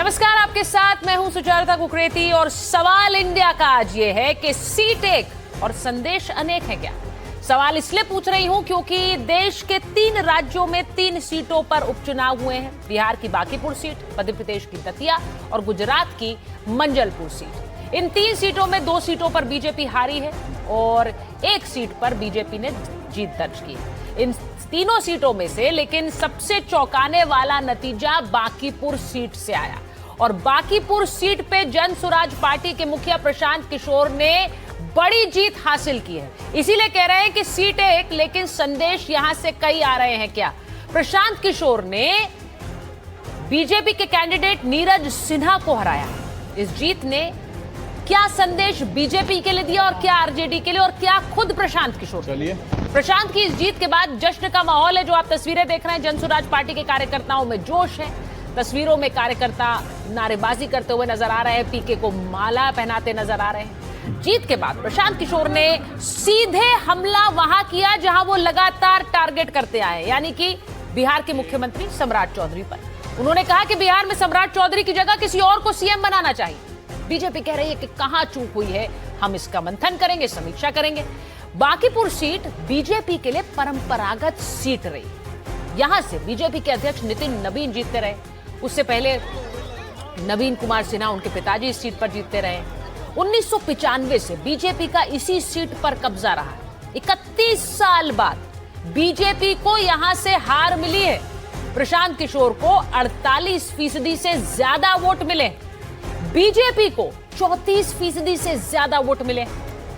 नमस्कार, आपके साथ मैं हूं सुजाता कुकरेती और सवाल इंडिया का आज ये है कि सीट एक और संदेश अनेक है क्या। सवाल इसलिए पूछ रही हूं क्योंकि देश के 3 राज्यों में 3 सीटों पर उपचुनाव हुए हैं। बिहार की बांकीपुर सीट, मध्य प्रदेश की दतिया और गुजरात की मंजलपुर सीट। इन 3 सीटों में 2 सीटों पर बीजेपी हारी है और 1 सीट पर बीजेपी ने जीत दर्ज की। इन तीनों सीटों में से लेकिन सबसे चौंकाने वाला नतीजा बांकीपुर सीट से आया और बांकीपुर सीट पे जन सुराज पार्टी के मुखिया प्रशांत किशोर ने बड़ी जीत हासिल की है। इसीलिए कह रहे हैं कि सीट एक लेकिन संदेश यहां से कई आ रहे हैं क्या। प्रशांत किशोर ने बीजेपी के कैंडिडेट नीरज सिन्हा को हराया। इस जीत ने क्या संदेश बीजेपी के लिए दिया और क्या आरजेडी के लिए और क्या खुद प्रशांत किशोर। चलिए, प्रशांत की इस जीत के बाद जश्न का माहौल है। जो आप तस्वीरें देख रहे हैं, जनसुराज पार्टी के कार्यकर्ताओं में जोश है। तस्वीरों में कार्यकर्ता नारेबाजी करते हुए नजर आ रहे हैं, पीके को माला पहनाते नजर आ रहे हैं। जीत के बाद प्रशांत किशोर ने सीधे हमला वहां किया जहां वो लगातार टारगेट करते आए, यानी कि बिहार के मुख्यमंत्री सम्राट चौधरी पर। उन्होंने कहा कि बिहार में सम्राट चौधरी की जगह किसी और को सीएम बनाना चाहिए। बीजेपी कह रही है कि कहां चूक हुई है, हम इसका मंथन करेंगे, समीक्षा करेंगे। बांकीपुर सीट बीजेपी के लिए परंपरागत सीट रही। यहां से बीजेपी के अध्यक्ष नितिन नवीन जीतते रहे। उससे पहले नवीन कुमार सिन्हा, उनके पिताजी, इस सीट पर जीतते रहे। 1995 से बीजेपी का इसी सीट पर कब्जा रहा। 31 साल बाद बीजेपी को यहां से हार मिली है। प्रशांत किशोर को 48% से ज्यादा वोट मिले, बीजेपी को 34% से ज्यादा वोट मिले,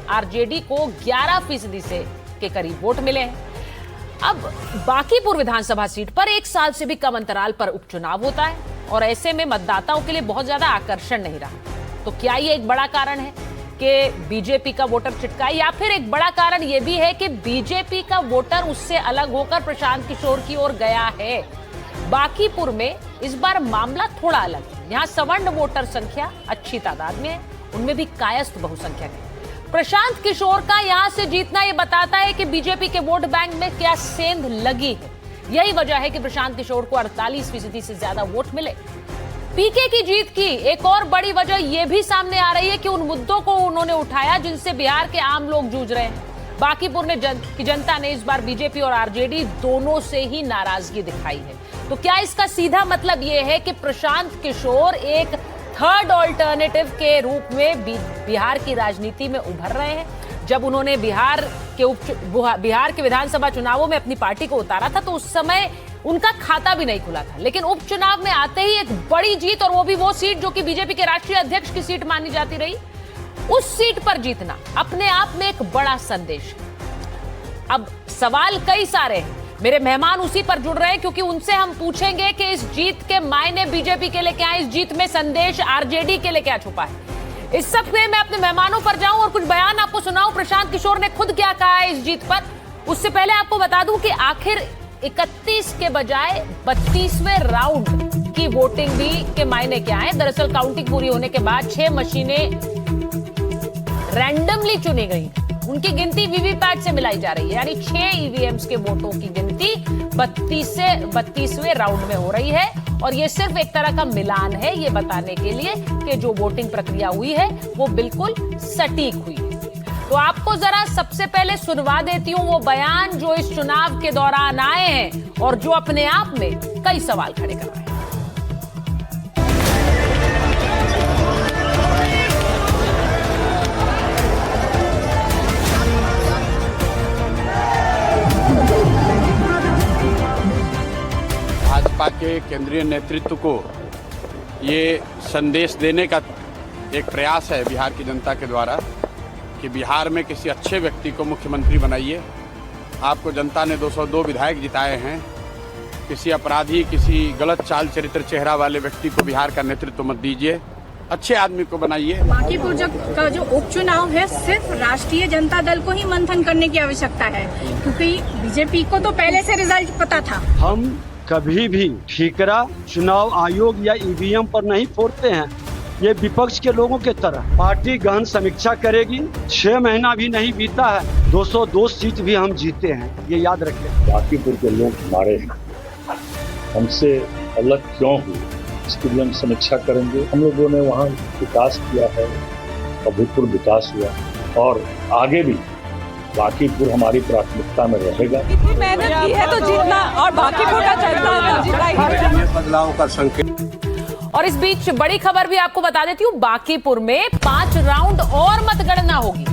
आरजेडी को 11% से के करीब वोट मिले हैं। अब बांकीपुर विधानसभा सीट पर 1 साल से भी कम अंतराल पर उपचुनाव होता है और ऐसे में मतदाताओं के लिए बहुत ज्यादा आकर्षण नहीं रहा। तो क्या ये एक बड़ा कारण है कि बीजेपी का वोटर चिटका, या फिर एक बड़ा कारण यह भी है कि बीजेपी का वोटर उससे अलग होकर प्रशांत किशोर की ओर गया है। बांकीपुर में इस बार मामला थोड़ा अलग है। यहाँ सवर्ण वोटर संख्या अच्छी तादाद में है, उनमें भी कायस्थ बहुसंख्यक है। प्रशांत किशोर का यहां से जीतना यह बताता है कि बीजेपी के वोट बैंक में क्या सेंध लगी है। यही वजह है कि प्रशांत किशोर को 48% से ज्यादा वोट मिले। पीके की जीत की एक और बड़ी वजह यह भी सामने आ रही है कि उन मुद्दों को उन्होंने उठाया जिनसे बिहार के आम लोग जूझ रहे हैं। बांकीपुर की जनता ने इस बार बीजेपी और आरजेडी दोनों से ही नाराजगी दिखाई है। तो क्या इसका सीधा मतलब यह है कि प्रशांत किशोर एक थर्ड ऑल्टरनेटिव के रूप में बिहार की राजनीति में उभर रहे हैं? जब उन्होंने बिहार के विधानसभा चुनावों में अपनी पार्टी को उतारा था तो उस समय उनका खाता भी नहीं खुला था, लेकिन उपचुनाव में आते ही एक बड़ी जीत, और वो भी वो सीट जो कि बीजेपी के राष्ट्रीय अध्यक्ष की सीट मानी जाती रही, उस सीट पर जीतना अपने आप में एक बड़ा संदेश है। अब सवाल कई सारे हैं। मेरे मेहमान उसी पर जुड़ रहे हैं क्योंकि उनसे हम पूछेंगे कि इस जीत के मायने बीजेपी के लिए क्या है, इस जीत में संदेश आरजेडी के लिए क्या छुपा है। इस सब में मैं अपने मेहमानों पर जाऊं और कुछ बयान आपको सुनाऊं। प्रशांत किशोर ने खुद क्या कहा है इस जीत पर, उससे पहले आपको बता दूं कि आखिर 31 के बजाय 32वें राउंड की वोटिंग भी के मायने क्या है। दरअसल काउंटिंग पूरी होने के बाद 6 मशीनें रैंडमली चुनी गई, उनकी गिनती वीवीपैट से मिलाई जा रही है, यानी 6 ईवीएम्स के वोटों की गिनती 32वें राउंड में हो रही है। और ये सिर्फ एक तरह का मिलान है, ये बताने के लिए कि जो वोटिंग प्रक्रिया हुई है वो बिल्कुल सटीक हुई है। तो आपको जरा सबसे पहले सुनवा देती हूं वो बयान जो इस चुनाव के दौरान आए हैं और जो अपने आप में कई सवाल खड़े कर रहे हैं। भाजपा के केंद्रीय नेतृत्व को ये संदेश देने का एक प्रयास है बिहार की जनता के द्वारा कि बिहार में किसी अच्छे व्यक्ति को मुख्यमंत्री बनाइए। आपको जनता ने 202 विधायक जिताए हैं। किसी अपराधी, किसी गलत चाल चरित्र चेहरा वाले व्यक्ति को बिहार का नेतृत्व मत दीजिए, अच्छे आदमी को बनाइए। बांकीपुर का जो उपचुनाव है सिर्फ राष्ट्रीय जनता दल को ही मंथन करने की आवश्यकता है, क्योंकि बीजेपी को तो पहले से रिजल्ट पता था। हम कभी भी ठीकरा चुनाव आयोग या ईवीएम पर नहीं फोड़ते हैं। ये विपक्ष के लोगों के तरह पार्टी गहन समीक्षा करेगी। 6 महीना भी नहीं बीता है, 202 सीट भी हम जीते हैं, ये याद रखें। बांकीपुर के लोग हमारे हमसे अलग क्यों हुए, इसकी भी हम समीक्षा करेंगे। हम लोगों ने वहाँ विकास किया है, अभूतपूर्व विकास हुआ और आगे भी बांकीपुर हमारी प्राथमिकता में रहेगा। इतनी मेहनत की है तो जीतना और बांकीपुर का जनता जिताएगी। बदलाव का संकेत। और इस बीच बड़ी खबर भी आपको बता देती हूँ, बांकीपुर में 5 राउंड और मतगणना होगी।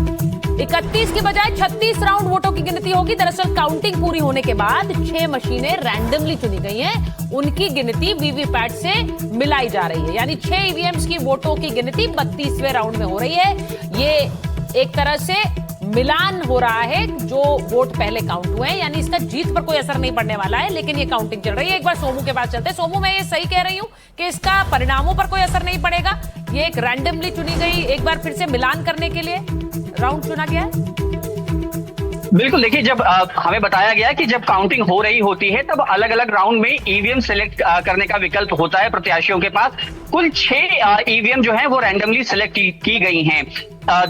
31 के बजाय 36 राउंड वोटों की गिनती होगी। दरअसल काउंटिंग पूरी होने के बाद 6 मशीनें रैंडमली चुनी गई हैं। उनकी गिनती वीवीपैट से मिलाई जा रही है, यानी 6 ईवीएम्स की वोटों की गिनती 32वें राउंड में हो रही है। ये एक तरह से मिलान हो रहा है, जो वोट पहले काउंट हुए हैं, यानी इसका जीत पर कोई असर नहीं पड़ने वाला है, लेकिन ये काउंटिंग चल रही है। एक बार सोमू के पास चलते हैं। सोमू, मैं ये सही कह रही हूँ कि इसका परिणामों पर कोई असर नहीं पड़ेगा? ये एक रैंडमली चुनी गई, एक बार फिर से मिलान करने के लिए राउंड चुना गया है? बिल्कुल, देखिए, जब हमें बताया गया कि जब काउंटिंग हो रही होती है तब अलग अलग राउंड में ईवीएम सेलेक्ट करने का विकल्प होता है प्रत्याशियों के पास। कुल 6 ईवीएम जो है वो रैंडमली सेलेक्ट की गई हैं।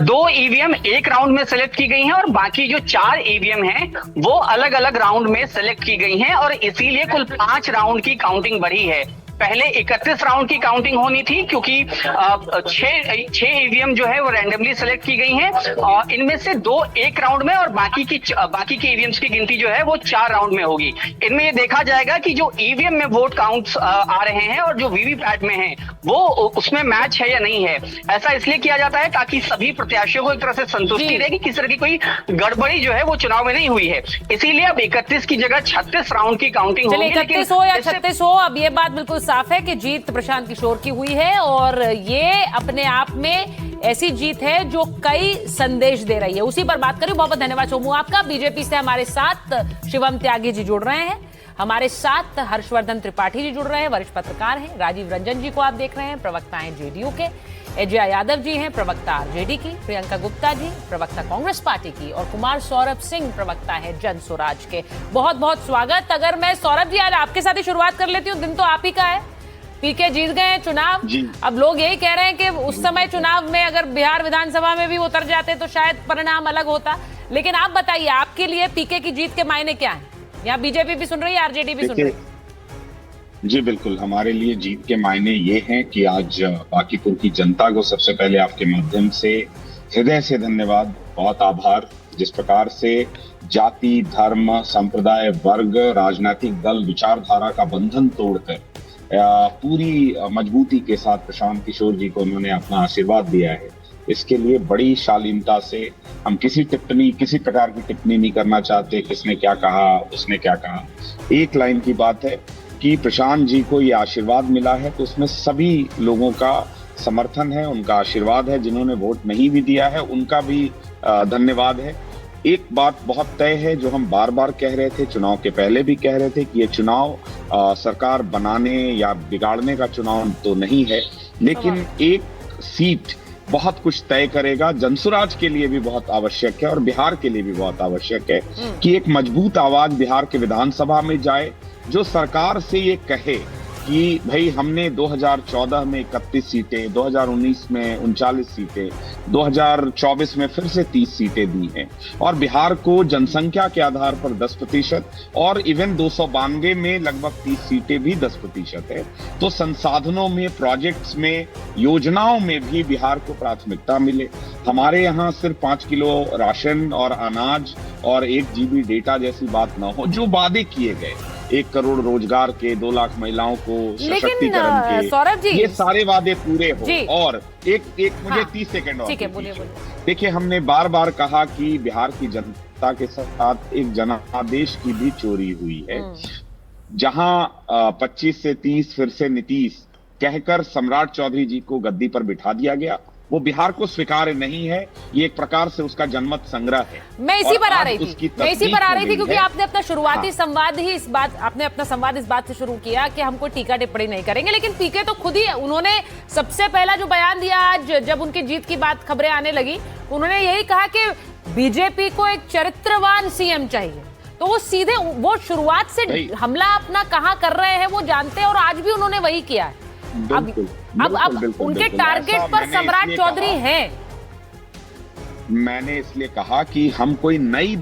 2 ईवीएम एक राउंड में सेलेक्ट की गई हैं और बाकी जो 4 ईवीएम हैं वो अलग अलग राउंड में सेलेक्ट की गई हैं और इसीलिए कुल 5 राउंड की काउंटिंग बढ़ी है। पहले 31 राउंड की काउंटिंग होनी थी, क्योंकि 6 ईवीएम जो है वो रैंडमली सेलेक्ट की गई हैं और इनमें से 2 एक राउंड में और बाकी के ईवीएम्स की गिनती जो है वो 4 राउंड में होगी। इनमें ये देखा जाएगा कि जो ईवीएम में वोट काउंट्स आ रहे हैं और जो वीवीपैट में है वो उसमें मैच है या नहीं है। ऐसा इसलिए किया जाता है ताकि सभी प्रत्याशियों को एक तरह से संतुष्टि रहे कि किसी तरह की कोई गड़बड़ी जो है वो चुनाव में नहीं हुई है। इसीलिए अब 31 की जगह 36 राउंड की काउंटिंग होगी। 31 हो या 36 हो, अब ये बात बिल्कुल साफ है कि जीत प्रशांत किशोर की हुई है और ये अपने आप में ऐसी जीत है जो कई संदेश दे रही है। उसी पर बात करें। बहुत बहुत धन्यवाद सोमू आपका। बीजेपी से हमारे साथ शिवम त्यागी जी जुड़ रहे हैं, हमारे साथ हर्षवर्धन त्रिपाठी जी जुड़ रहे हैं, वरिष्ठ पत्रकार हैं। राजीव रंजन जी को आप देख रहे हैं, प्रवक्ता हैं जेडीयू के। अजय यादव जी हैं, प्रवक्ता आरजेडी की। प्रियंका गुप्ता जी, प्रवक्ता कांग्रेस पार्टी की। और कुमार सौरभ सिंह, प्रवक्ता है जन स्वराज के। बहुत बहुत स्वागत। अगर मैं सौरभ जी आज आपके साथ ही शुरुआत कर लेती हूँ, दिन तो आप ही का है। पीके जीत गए हैं चुनाव। अब लोग यही कह रहे हैं कि उस समय चुनाव में अगर बिहार विधानसभा में भी उतर जाते तो शायद परिणाम अलग होता, लेकिन आप बताइए आपके लिए पीके की जीत के मायने क्या हैं? यहाँ बीजेपी भी सुन रही है, आरजेडी भी सुन रही है। जी बिल्कुल, हमारे लिए जीत के मायने ये हैं कि आज बांकीपुर की जनता को सबसे पहले आपके माध्यम से हृदय से धन्यवाद, बहुत आभार। जिस प्रकार से जाति, धर्म, संप्रदाय, वर्ग, राजनीतिक दल, विचारधारा का बंधन तोड़कर पूरी मजबूती के साथ प्रशांत किशोर जी को उन्होंने अपना आशीर्वाद दिया है, इसके लिए बड़ी शालीनता से हम किसी प्रकार की टिप्पणी नहीं करना चाहते। किसने क्या कहा, उसने क्या कहा। एक लाइन की बात है कि प्रशांत जी को ये आशीर्वाद मिला है तो उसमें सभी लोगों का समर्थन है, उनका आशीर्वाद है। जिन्होंने वोट नहीं भी दिया है उनका भी धन्यवाद है। एक बात बहुत तय है जो हम बार बार कह रहे थे, चुनाव के पहले भी कह रहे थे कि ये चुनाव सरकार बनाने या बिगाड़ने का चुनाव तो नहीं है, लेकिन एक सीट बहुत कुछ तय करेगा। जनसुराज के लिए भी बहुत आवश्यक है और बिहार के लिए भी बहुत आवश्यक है कि एक मजबूत आवाज बिहार के विधानसभा में जाए, जो सरकार से ये कहे कि भाई हमने 2014 में 31 सीटें, 2019 में 39 सीटें, 2024 में फिर से 30 सीटें दी हैं और बिहार को जनसंख्या के आधार पर 10% और इवन 292 में लगभग 30 सीटें भी 10% है। तो संसाधनों में, प्रोजेक्ट्स में, योजनाओं में भी बिहार को प्राथमिकता मिले। हमारे यहाँ सिर्फ 5 किलो राशन और अनाज और 1 GB डेटा जैसी बात ना हो। जो वादे किए गए, 1 करोड़ रोजगार के, 2 लाख महिलाओं को सशक्तिकरण के, सौरभ जी, ये सारे वादे पूरे हो। और एक मुझे 30 सेकंड और देखिए, हमने बार बार कहा कि बिहार की जनता के साथ एक जनादेश की भी चोरी हुई है, जहां 25 से 30 फिर से नीतीश कहकर सम्राट चौधरी जी को गद्दी पर बिठा दिया गया। वो बिहार को स्वीकार्य नहीं है। ये एक प्रकार से उसका जनमत संग्रह है। मैं इसी पर आ रही थी क्योंकि आपने अपना शुरुआती संवाद ही आपने अपना संवाद इस बात से शुरू किया कि हम कोई टीका टिप्पणी नहीं करेंगे, लेकिन पीके तो खुद ही उन्होंने सबसे पहला जो बयान दिया आज जब उनकी जीत की बात खबरें आने लगी, उन्होंने यही कहा कि बीजेपी को एक चरित्रवान सीएम चाहिए। तो वो सीधे वो शुरुआत से हमला अपना कहाँ कर रहे हैं वो जानते हैं और आज भी उन्होंने वही किया है। अब उनके टारगेट पर सम्राट चौधरी हैं। मैंने इसलिए कहा कि हम कोई नई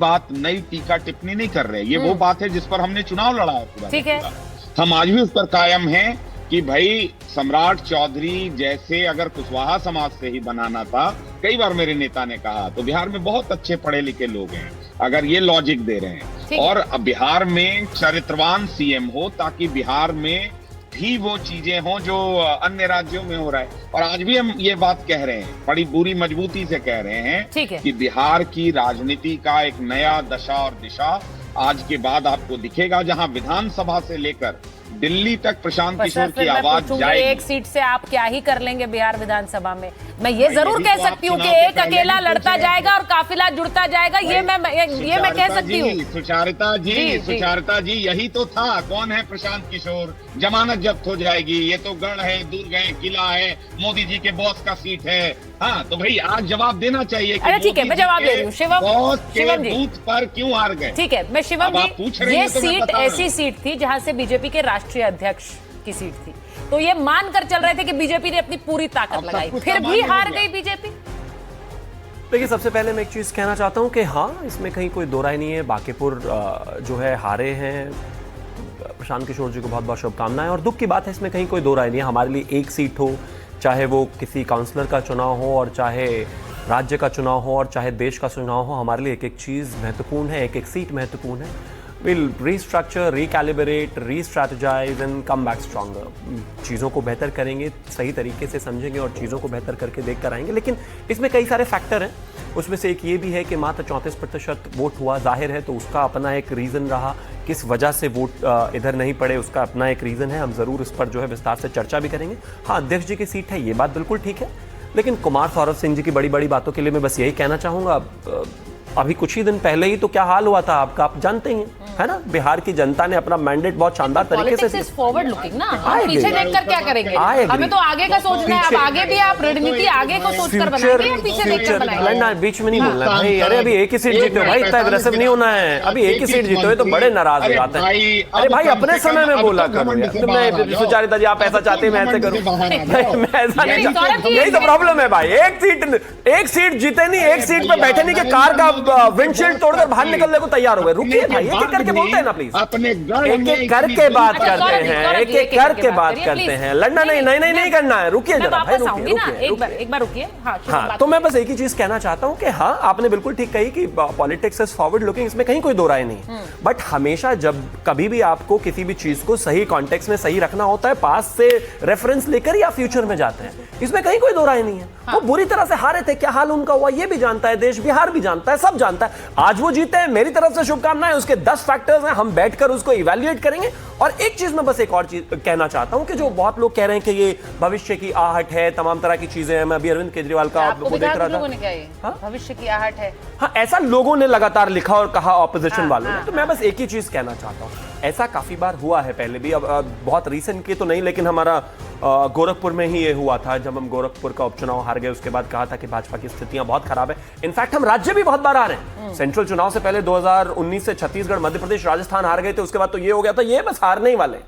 टीका टिप्पणी नहीं कर रहे। ये वो बात है जिस पर हमने चुनाव लड़ा है पूरा। ठीक है, हम आज भी उस पर कायम हैं कि भाई सम्राट चौधरी जैसे अगर कुशवाहा समाज से ही बनाना था, कई बार मेरे नेता ने कहा, तो बिहार में बहुत अच्छे पढ़े लिखे लोग हैं, अगर ये लॉजिक दे रहे हैं, और बिहार में चरित्रवान सीएम हो ताकि बिहार में भी वो चीजें हों जो अन्य राज्यों में हो रहा है। और आज भी हम ये बात कह रहे हैं, बड़ी बुरी मजबूती से कह रहे हैं कि बिहार की राजनीति का एक नया दशा और दिशा आज के बाद आपको दिखेगा, जहां विधानसभा से लेकर दिल्ली तक प्रशांत किशोर की आवाज जाएगी। एक सीट से आप क्या ही कर लेंगे बिहार विधानसभा में? मैं ये जरूर कह सकती हूँ कि एक अकेला लड़ता जाएगा और काफिला जुड़ता जाएगा, ये मैं कह सकती हूँ। सुचारिता जी यही तो था। कौन है प्रशांत किशोर? जमानत जब्त हो जाएगी, ये तो गढ़ है, दुर्ग है, किला है, मोदी जी के बॉस का सीट है। हाँ तो भाई आज जवाब देना चाहिए। अरे ठीक है, मैं जवाब दे रही हूँ। शिवम जी बूथ पर क्यों हार गए? ठीक है, मैं शिवम जी, ये सीट ऐसी सीट थी जहां से बीजेपी के राष्ट्रीय अध्यक्ष की सीट थी, तो ये मानकर चल रहे थे कि बीजेपी ने अपनी पूरी ताकत लगाई, फिर भी हार गई बीजेपी। देखिए, सबसे पहले मैं एक चीज कहना चाहता हूं कि हाँ, इसमें कहीं कोई दो राय नहीं है। बांकीपुर जो है हारे हैं। प्रशांत किशोर जी को बहुत बहुत शुभकामनाएं, और दुख की बात है, इसमें कहीं कोई दो राय नहीं है। हमारे लिए एक सीट हो, चाहे वो किसी काउंसलर का चुनाव हो, और चाहे राज्य का चुनाव हो, और चाहे देश का चुनाव हो, हमारे लिए एक एक चीज़ महत्वपूर्ण है, एक एक सीट महत्वपूर्ण है। Will restructure, recalibrate, restrategize and come back stronger. चीज़ों को बेहतर करेंगे, सही तरीके से समझेंगे और चीज़ों को बेहतर करके देख कर आएंगे। लेकिन इसमें कई सारे फैक्टर हैं। उसमें से एक ये भी है कि मात्र 34% वोट हुआ, जाहिर है, तो उसका अपना एक रीज़न रहा। किस वजह से वोट इधर नहीं पड़े, उसका अपना एक रीज़न है। हम ज़रूर इस पर जो है विस्तार से चर्चा भी करेंगे। हाँ, अध्यक्ष जी की सीट है, ये बात बिल्कुल ठीक है। लेकिन कुमार सौरभ सिंह जी की बड़ी बड़ी बातों के लिए मैं बस यही कहना चाहूँगा, अभी कुछ ही दिन पहले ही तो क्या हाल हुआ था आपका, आप जानते ही है ना। बिहार की जनता ने अपना मैंडेट बहुत शानदार तरीके से फॉरवर्ड लुकिंग ना, हम पीछे देखकर क्या करेंगे? हमें तो आगे का सोचना है। अब आगे भी आप रणनीति आगे को सोचकर बनाएंगे या पीछे देखकर बनाएंगे? बीच में नहीं बोलना भाई। अरे अभी एक ही सीट जीते हो भाई, इतना अग्रेसिव नहीं होना है। अभी एक ही सीट जीते हो तो बड़े नाराज हो जाते हैं। अरे भाई अपने समय में बोला करो। मैं सुचारिता जी, आप ऐसा चाहते हैं मैं ऐसे करूं? मैं ऐसा नहीं चाहता। यही तो प्रॉब्लम है भाई। एक सीट जीते नहीं, एक सीट पे बैठे नहीं कि कार का विंडशील्ड तोड़कर बाहर निकलने को तैयार हो गए। रुकिए भाई, एक एक करके बोलते हैं ना प्लीज। एक एक करके बात करते हैं, एक एक करके बात करते हैं। लड़ना नहीं करना है। रुकिए जरा भाई, एक बार रुकिए। हाँ, तो मैं बस एक ही चीज कहना चाहता हूँ कि हाँ, आपने बिल्कुल ठीक कही कि पॉलिटिक्स इज फॉरवर्ड लुकिंग, इसमें कहीं कोई दो राय नहीं। बट हमेशा जब कभी भी आपको किसी भी चीज को सही कॉन्टेक्स्ट में सही रखना होता है, पास से रेफरेंस लेकर या फ्यूचर में जाते हैं, इसमें कहीं कोई दो राय नहीं है। वो बुरी तरह से हारे थे, क्या हाल उनका हुआ ये भी जानता है देश, बिहार भी जानता है, सब जानता है। आज वो जीते हैं, मेरी तरफ से शुभकामनाएं। उसके 10 फैक्टर्स हैं, हम बैठकर उसको इवैल्यूएट करेंगे। और एक चीज मैं बस एक और चीज कहना चाहता हूं कि जो बहुत लोग कह रहे हैं कि ये भविष्य की आहट है, तमाम तरह की चीजें हैं। मैं अभी अरविंद केजरीवाल का आपको देख रहा था, भविष्य की आहट है। हाँ, ऐसा लोगों ने लगातार लिखा और कहा, ऑपोजिशन वालों ने। तो मैं बस एक ही चीज कहना चाहता हूं, ऐसा काफी बार हुआ है पहले भी। अब बहुत रिसेंट की तो नहीं, लेकिन हमारा गोरखपुर में ही ये हुआ था, जब हम गोरखपुर का उपचुनाव हार गए। उसके बाद कहा था कि भाजपा की स्थितियां बहुत खराब है। इनफैक्ट हम राज्य भी बहुत बार हारे हैं। सेंट्रल चुनाव से पहले 2019 से छत्तीसगढ़, मध्य प्रदेश, राजस्थान हार गए थे। उसके बाद तो ये हो गया था, ये बस हारने ही वाले।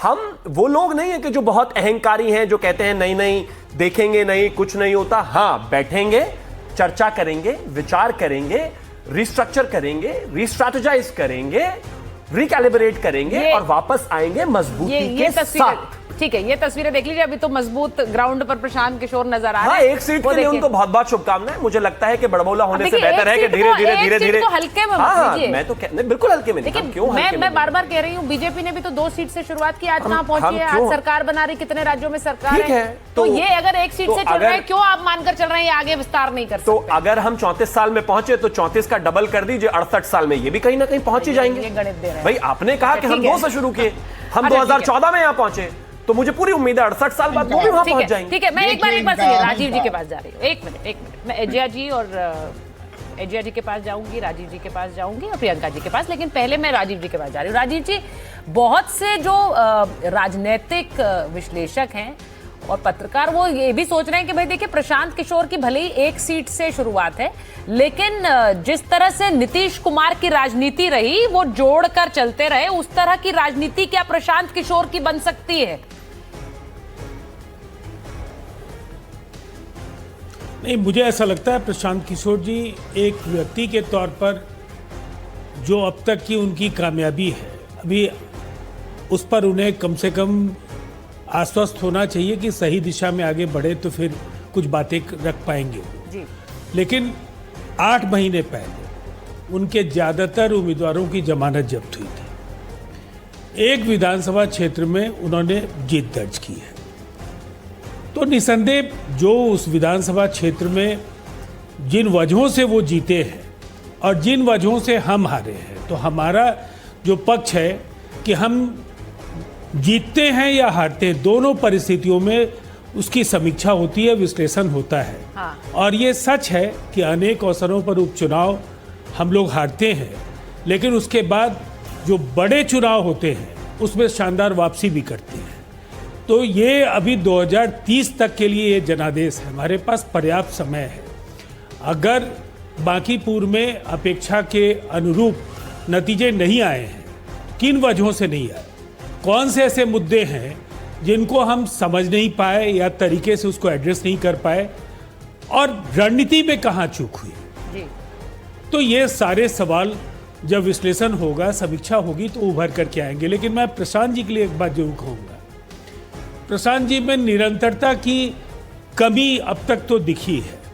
हम वो लोग नहीं है कि जो बहुत अहंकारी हैं, जो कहते हैं नहीं देखेंगे नहीं, कुछ नहीं होता। हाँ, बैठेंगे, चर्चा करेंगे, विचार करेंगे, रिस्ट्रक्चर करेंगे, रिस्ट्रैटेजाइज करेंगे, रिकैलिब्रेट करेंगे और वापस आएंगे मजबूती के साथ। ठीक है, ये तस्वीरें देख लीजिए। अभी तो मजबूत ग्राउंड पर प्रशांत किशोर नजर आ रहे हैं। एक सीट के लिए उनको बहुत बहुत शुभकामनाएं। मुझे लगता है कि बड़बोला होने से बेहतर है कि धीरे-धीरे तो हल्के में। हाँ, मैं तो बिल्कुल हल्के में नहीं। क्यों? मैं बार-बार कह रही हूँ, बीजेपी ने भी तो 2 सीट से शुरुआत की, आज कहां पहुंची है? आज सरकार बना रही, कितने राज्यों में सरकार है। तो ये अगर एक सीट से चल रहा है, क्यों आप मानकर चल रहे हैं आगे विस्तार नहीं कर सकते? तो अगर हम 34 साल में पहुंचे तो 34 का डबल कर दीजिए, 68 साल में ये भी कहीं ना कहीं पहुंच ही जाएंगे। भाई आपने कहा कि हम 2 से शुरू किए, हम 2014 में यहाँ पहुंचे, तो मुझे पूरी उम्मीद है 68 साल बाद वो भी वहां पहुंच जाएंगे। ठीक है, मैं एक बार सुनिए, राजीव जी के पास जा रही हूँ। एक मिनट मैं एजिया जी के पास जाऊंगी, राजीव जी के पास जाऊंगी और प्रियंका जी के पास। लेकिन पहले मैं राजीव जी के पास जा रही हूँ। राजीव जी, बहुत से जो राजनीतिक विश्लेषक हैं और पत्रकार, वो ये भी सोच रहे हैं कि भाई देखिए, प्रशांत किशोर की भले ही एक सीट से शुरुआत है, लेकिन जिस तरह से नीतीश कुमार की राजनीति रही, वो जोड़कर चलते रहे, उस तरह की राजनीति क्या प्रशांत किशोर की बन सकती है? नहीं, मुझे ऐसा लगता है प्रशांत किशोर जी एक व्यक्ति के तौर पर जो अब तक की उनकी कामयाबी है, अभी उस पर उन्हें कम से कम आश्वस्त होना चाहिए कि सही दिशा में आगे बढ़े तो फिर कुछ बातें रख पाएंगे जी। लेकिन 8 महीने पहले उनके ज़्यादातर उम्मीदवारों की जमानत जब्त हुई थी। एक विधानसभा क्षेत्र में उन्होंने जीत दर्ज की है। तो निसंदेह जो उस विधानसभा क्षेत्र में जिन वजहों से वो जीते हैं और जिन वजहों से हम हारे हैं, तो हमारा जो पक्ष है कि हम जीतते हैं या हारते हैं, दोनों परिस्थितियों में उसकी समीक्षा होती है, विश्लेषण होता है। हाँ। और ये सच है कि अनेक अवसरों पर उपचुनाव हम लोग हारते हैं, लेकिन उसके बाद जो बड़े चुनाव होते हैं उसमें शानदार वापसी भी करते हैं। तो ये अभी 2030 तक के लिए ये जनादेश है, हमारे पास पर्याप्त समय है। अगर बांकीपुर में अपेक्षा के अनुरूप नतीजे नहीं आए हैं, किन वजहों से नहीं आए, कौन से ऐसे मुद्दे हैं जिनको हम समझ नहीं पाए या तरीके से उसको एड्रेस नहीं कर पाए, और रणनीति में कहाँ चूक हुई जी। तो ये सारे सवाल जब विश्लेषण होगा, समीक्षा होगी तो उभर करके आएंगे। लेकिन मैं प्रशांत जी के लिए एक बात जरूर कहूँगा, प्रशांत जी में निरंतरता की कमी अब तक तो दिखी है।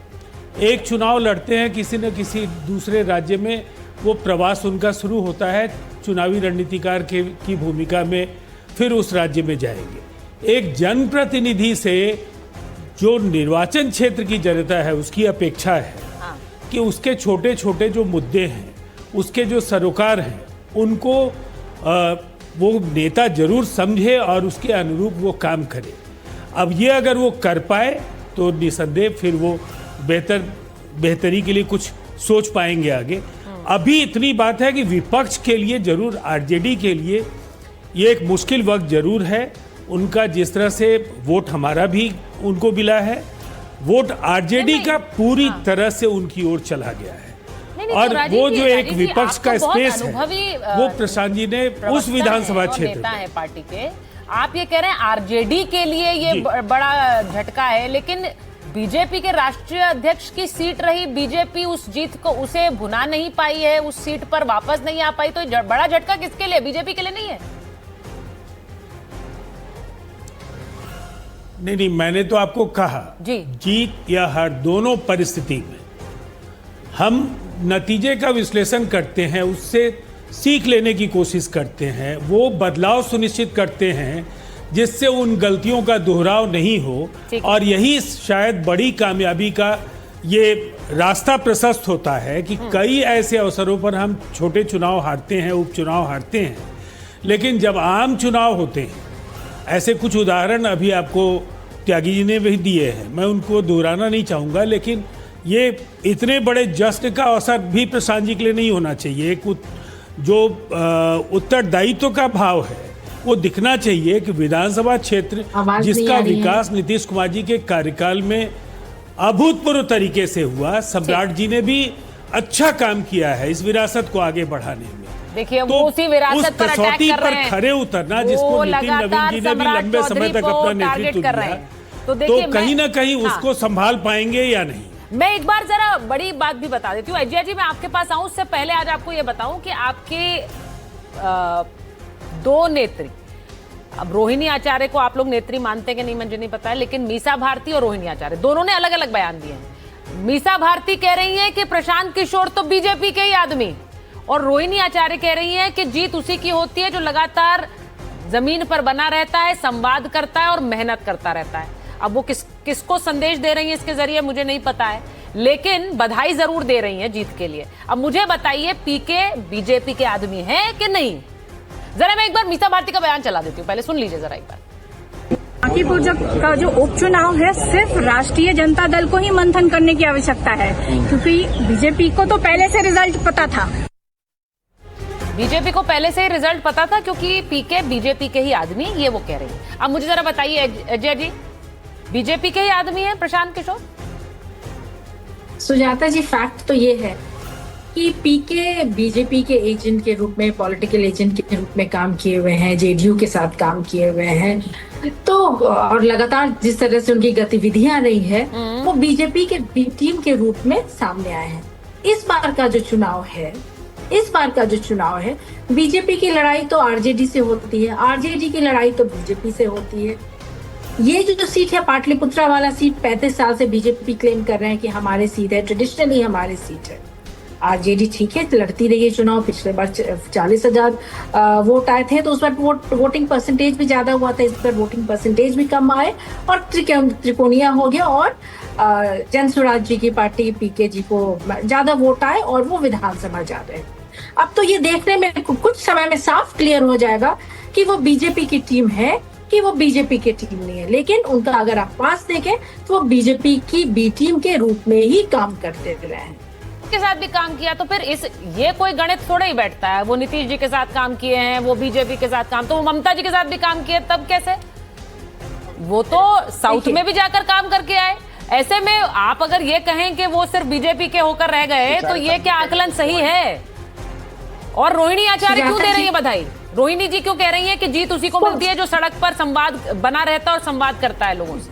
एक चुनाव लड़ते हैं किसी न किसी दूसरे राज्य में, वो प्रवास उनका शुरू होता है चुनावी रणनीतिकार की भूमिका में, फिर उस राज्य में जाएंगे। एक जनप्रतिनिधि से जो निर्वाचन क्षेत्र की जनता है उसकी अपेक्षा है कि उसके छोटे छोटे जो मुद्दे हैं, उसके जो सरोकार हैं, उनको वो नेता जरूर समझे और उसके अनुरूप वो काम करे। अब ये अगर वो कर पाए तो निसंदेह फिर वो बेहतरी के लिए कुछ सोच पाएंगे आगे। अभी इतनी बात है कि विपक्ष के लिए जरूर, आरजेडी के लिए ये एक मुश्किल वक्त जरूर है। उनका जिस तरह से वोट हमारा भी उनको मिला है, वोट आरजेडी का पूरी तरह से उनकी ओर चला गया है। और वो जो एक विपक्ष का स्पेस है वो प्रशांत जी ने उस विधानसभा क्षेत्र नेता है पार्टी के, आप ये कह रहे हैं आरजेडी के लिए ये बड़ा झटका है, लेकिन बीजेपी के राष्ट्रीय अध्यक्ष की सीट रही, बीजेपी उस जीत को उसे भुना नहीं पाई है, उस सीट पर वापस नहीं आ पाई, तो बड़ा झटका किसके लिए? बीजेपी के लिए नहीं है? नहीं, मैंने तो आपको कहा जी, जीत या हार दोनों परिस्थिति में हम नतीजे का विश्लेषण करते हैं, उससे सीख लेने की कोशिश करते हैं, वो बदलाव सुनिश्चित करते हैं जिससे उन गलतियों का दोहराव नहीं हो, और यही शायद बड़ी कामयाबी का ये रास्ता प्रशस्त होता है कि कई ऐसे अवसरों पर हम छोटे चुनाव हारते हैं, उपचुनाव हारते हैं, लेकिन जब आम चुनाव होते हैं, ऐसे कुछ उदाहरण अभी आपको त्यागी जी ने भी दिए हैं, मैं उनको दोहराना नहीं चाहूँगा, लेकिन ये इतने बड़े जश्न का अवसर भी प्रशांत जी के लिए नहीं होना चाहिए। एक जो उत्तरदायित्व का भाव है वो दिखना चाहिए कि विधानसभा क्षेत्र जिसका विकास नीतीश कुमार जी के कार्यकाल में अभूतपूर्व तरीके से हुआ, सम्राट जी ने भी अच्छा काम किया है इस विरासत को आगे बढ़ाने में। देखिए वो उसी विरासत पर अटैक कर रहे हैं, खरे उतरना जिसको नितिन नवीन जी ने भी लंबे समय तक अपना नेतृत्व दिया, तो कहीं ना कहीं उसको संभाल पाएंगे या नहीं। मैं एक बार जरा बड़ी बात भी बता देती हूँ अजय जी, मैं आपके पास आऊं उससे पहले आज आपको ये बताऊं कि आपके दो नेत्री, अब रोहिणी आचार्य को आप लोग नेत्री मानते हैं कि नहीं मुझे नहीं पता है, लेकिन मीसा भारती और रोहिणी आचार्य दोनों ने अलग अलग बयान दिए हैं। मीसा भारती कह रही है कि प्रशांत किशोर तो बीजेपी के ही आदमी, और रोहिणी आचार्य कह रही है कि जीत उसी की होती है जो लगातार जमीन पर बना रहता है, संवाद करता है और मेहनत करता रहता है। अब वो किसको संदेश दे रही है इसके जरिए मुझे नहीं पता है, लेकिन बधाई जरूर दे रही है जीत के लिए। अब मुझे बताइए पीके बीजेपी के आदमी है कि नहीं? जरा मैं एक बार मीसा भारती का बयान चला देती हूँ, पहले सुन लीजिए जरा एक बार। बांकीपुर का जो उपचुनाव है सिर्फ राष्ट्रीय जनता दल को ही मंथन करने की आवश्यकता है, क्योंकि बीजेपी को तो पहले से रिजल्ट पता था। बीजेपी को पहले से ही रिजल्ट पता था क्योंकि पीके बीजेपी के ही आदमी, ये वो कह रही है। अब मुझे जरा बताइए अजय जी, बीजेपी के ही आदमी है प्रशांत किशोर? सुजाता जी, फैक्ट तो ये है कि पीके बीजेपी के एजेंट के रूप में, पॉलिटिकल एजेंट के रूप में काम किए हुए हैं, जेडीयू के साथ काम किए हुए हैं, तो और लगातार जिस तरह से उनकी गतिविधियां रही है वो बीजेपी के टीम के रूप में सामने आए हैं। इस बार का जो चुनाव है बीजेपी की लड़ाई तो आरजेडी से होती है, आरजेडी की लड़ाई तो बीजेपी से होती है। ये जो सीट है पाटलिपुत्रा वाला सीट 35 साल से बीजेपी क्लेम कर रहे हैं कि हमारे सीट है, ट्रेडिशनली हमारी सीट है। आरजेडी ठीक है लड़ती रही है चुनाव, पिछले बार 40,000 वोट आए थे तो उस बार वोटिंग परसेंटेज भी ज्यादा हुआ था, इस बार वोटिंग परसेंटेज भी कम आए और त्रिकोणीय हो गया और जनसुराज जी की पार्टी पीके जी को ज्यादा वोट आए और वो विधानसभा जा रहे हैं। अब तो ये देखने में कुछ समय में साफ क्लियर हो जाएगा कि वो बीजेपी की टीम है कि वो बीजेपी की टीम नहीं है, लेकिन उनका अगर आप पास देखें तो वो बीजेपी की बी टीम के रूप में ही काम करते रहे हैं। के साथ भी काम किया तो फिर ये कोई गणित थोड़ा ही बैठता है। वो नीतीश जी के साथ काम किए हैं, वो बीजेपी के साथ काम, तो वो ममता जी के साथ भी काम किए, तब कैसे? वो तो साउथ में भी जाकर काम करके आए। ऐसे में आप अगर ये कहें कि वो सिर्फ बीजेपी के होकर रह गए तो ये क्या आकलन सही है? और रोहिणी आचार्य क्यों दे रही है बधाई? रोहिणी जी क्यों कह रही है कि जीत उसी को मिलती है जो सड़क पर संवाद बना रहता है और संवाद करता है लोगों से?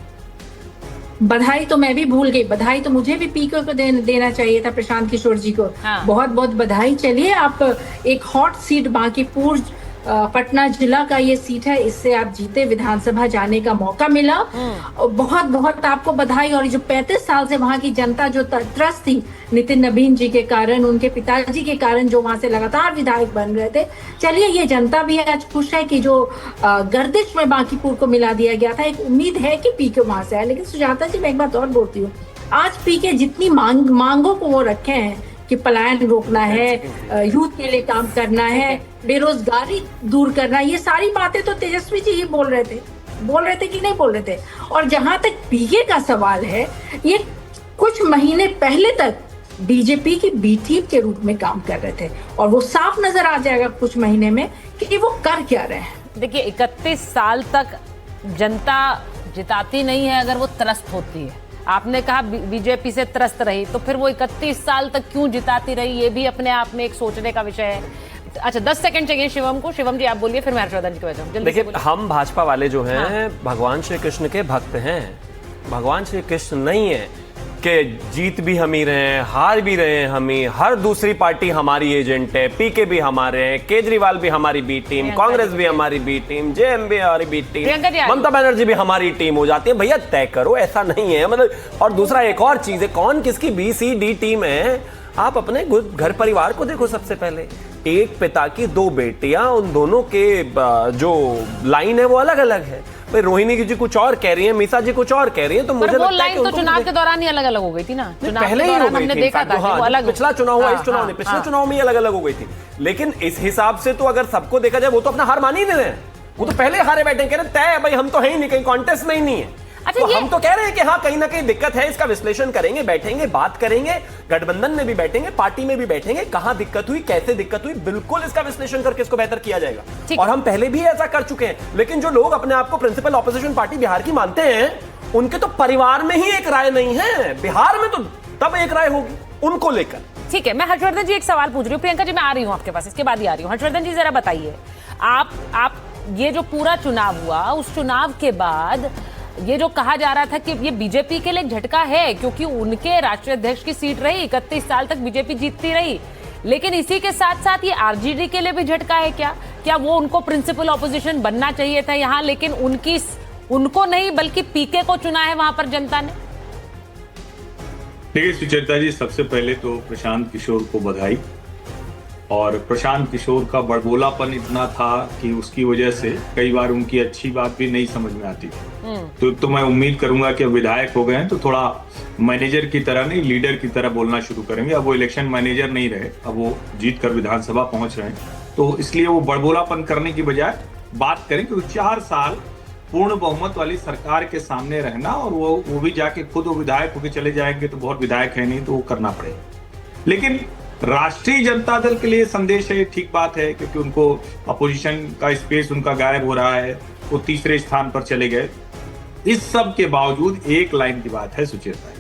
बधाई तो मैं भी भूल गई, बधाई तो मुझे भी पीके को देना चाहिए था, प्रशांत किशोर जी को। हाँ। बहुत बहुत बधाई। चलिए आप एक हॉट सीट बांकीपुर पटना जिला का ये सीट है, इससे आप जीते, विधानसभा जाने का मौका मिला। बहुत बहुत आपको बधाई। और जो 35 साल से वहां की जनता जो त्रस्त थी नितिन नवीन जी के कारण, उनके पिताजी के कारण जो वहां से लगातार विधायक बन रहे थे, चलिए ये जनता भी आज खुश है कि जो गर्दिश में बांकीपुर को मिला दिया गया था, एक उम्मीद है कि पीके वहां से आए। लेकिन सुजाता जी मैं एक बात और बोलती हूँ, आज पीके जितनी मांगों को वो रखे हैं कि पलायन रोकना है, यूथ के लिए काम करना है, बेरोजगारी दूर करना, ये सारी बातें तो तेजस्वी जी ही बोल रहे थे कि नहीं बोल रहे थे। और जहां तक पीके का सवाल है, ये कुछ महीने पहले तक बीजेपी की बी टीम के रूप में काम कर रहे थे और वो साफ नजर आ जाएगा कुछ महीने में कि वो कर क्या रहे हैं। देखिए 31 साल तक जनता जिताती नहीं है अगर वो त्रस्त होती है। आपने कहा बीजेपी से त्रस्त रही, तो फिर वो 31 साल तक क्यों जिताती रही, ये भी अपने आप में एक सोचने का विषय है। अच्छा 10 सेकंड चाहिए शिवम को। शिवम जी आप बोलिए, फिर मैं हर्षवर्धन जी को बताऊं। देखिए हम भाजपा वाले जो हैं भगवान श्री कृष्ण के भक्त हैं, भगवान श्री कृष्ण नहीं है कि जीत भी हम ही रहे हैं, हार भी रहे हैं हम ही, हर दूसरी पार्टी हमारी एजेंट है, पीके भी हमारे हैं, केजरीवाल भी हमारी बी टीम, कांग्रेस भी हमारी बी टीम, जेएम भी हमारी बी टीम, ममता बनर्जी भी हमारी टीम हो जाती है। भैया तय करो, ऐसा नहीं है मतलब। और दूसरा एक और चीज है, कौन किसकी बी सी डी टीम है, आप अपने घर परिवार को देखो। सबसे पहले एक पिता की 2 बेटियां, उन दोनों के जो लाइन है वो अलग अलग है। भाई रोहिणी जी कुछ और कह रही है, मीसा जी कुछ और कह रही है, तो मुझे लगता है कि लाइन तो चुनाव के दौरान ही अलग अलग हो गई थी ना। पहले ही हमने देखा था वो अलग, पिछला चुनाव हुआ, इस चुनाव में, पिछले चुनाव में ही अलग अलग हो गई थी। लेकिन इस हिसाब से तो अगर सबको देखा जाए, वो तो अपना हार मान ही नहीं रहे हैं, वो तो पहले हारे बैठे, कह रहे तय भाई हम तो है ही नहीं, कहीं कॉन्टेस्ट में ही नहीं है। अच्छा, तो हम तो कह रहे हैं कि हाँ कहीं ना कहीं दिक्कत है, इसका विश्लेषण करेंगे, बैठेंगे, बात करेंगे, गठबंधन में भी बैठेंगे, पार्टी में भी बैठेंगे, कहां दिक्कत हुई, कैसे दिक्कत हुई, बिल्कुल इसका विश्लेषण करके इसको बेहतर किया जाएगा। और हम पहले भी ऐसा कर चुके हैं। लेकिन जो लोग अपने आप को प्रिंसिपल ऑपोजिशन पार्टी बिहार की मानते हैं, उनके तो परिवार में ही एक राय नहीं है, बिहार में तो तब एक राय होगी उनको लेकर। ठीक है, मैं हर्षवर्धन जी एक सवाल पूछ रही हूँ। प्रियंका जी मैं आ रही हूँ आपके पास, इसके बाद ही आ रही हूँ। हर्षवर्धन जी जरा बताइए, आप ये जो पूरा चुनाव हुआ, उस चुनाव के बाद ये जो कहा जा रहा था कि ये बीजेपी के लिए झटका है, क्योंकि उनके राष्ट्रीय अध्यक्ष की सीट रही, 31 साल तक बीजेपी जीतती रही, लेकिन इसी के साथ साथ ये आरजेडी के लिए भी झटका है क्या वो उनको प्रिंसिपल ऑपोजिशन बनना चाहिए था यहाँ, लेकिन उनको नहीं बल्कि पीके को चुना है वहां पर जनता ने? देखिए सुचेता जी, सबसे पहले तो प्रशांत किशोर को बधाई। और प्रशांत किशोर का बड़बोलापन इतना था कि उसकी वजह से कई बार उनकी अच्छी बात भी नहीं समझ में आती थी। तो मैं उम्मीद करूंगा कि अब विधायक हो गए हैं तो थोड़ा मैनेजर की तरह नहीं, लीडर की तरह बोलना शुरू करेंगे। अब वो इलेक्शन मैनेजर नहीं रहे, अब वो जीत कर विधानसभा पहुंच रहे हैं, तो इसलिए वो बड़बोलापन करने की बजाय बात करें कि 4 साल पूर्ण बहुमत वाली सरकार के सामने रहना, और वो भी जाके खुद वो विधायक होकर चले जाएंगे तो बहुत विधायक है नहीं, तो वो करना पड़ेगा। लेकिन राष्ट्रीय जनता दल के लिए संदेश है, ठीक बात है, क्योंकि उनको अपोजिशन का स्पेस उनका गायब हो रहा है, वो तीसरे स्थान पर चले गए। इस सब के बावजूद एक लाइन की बात है सुचेता,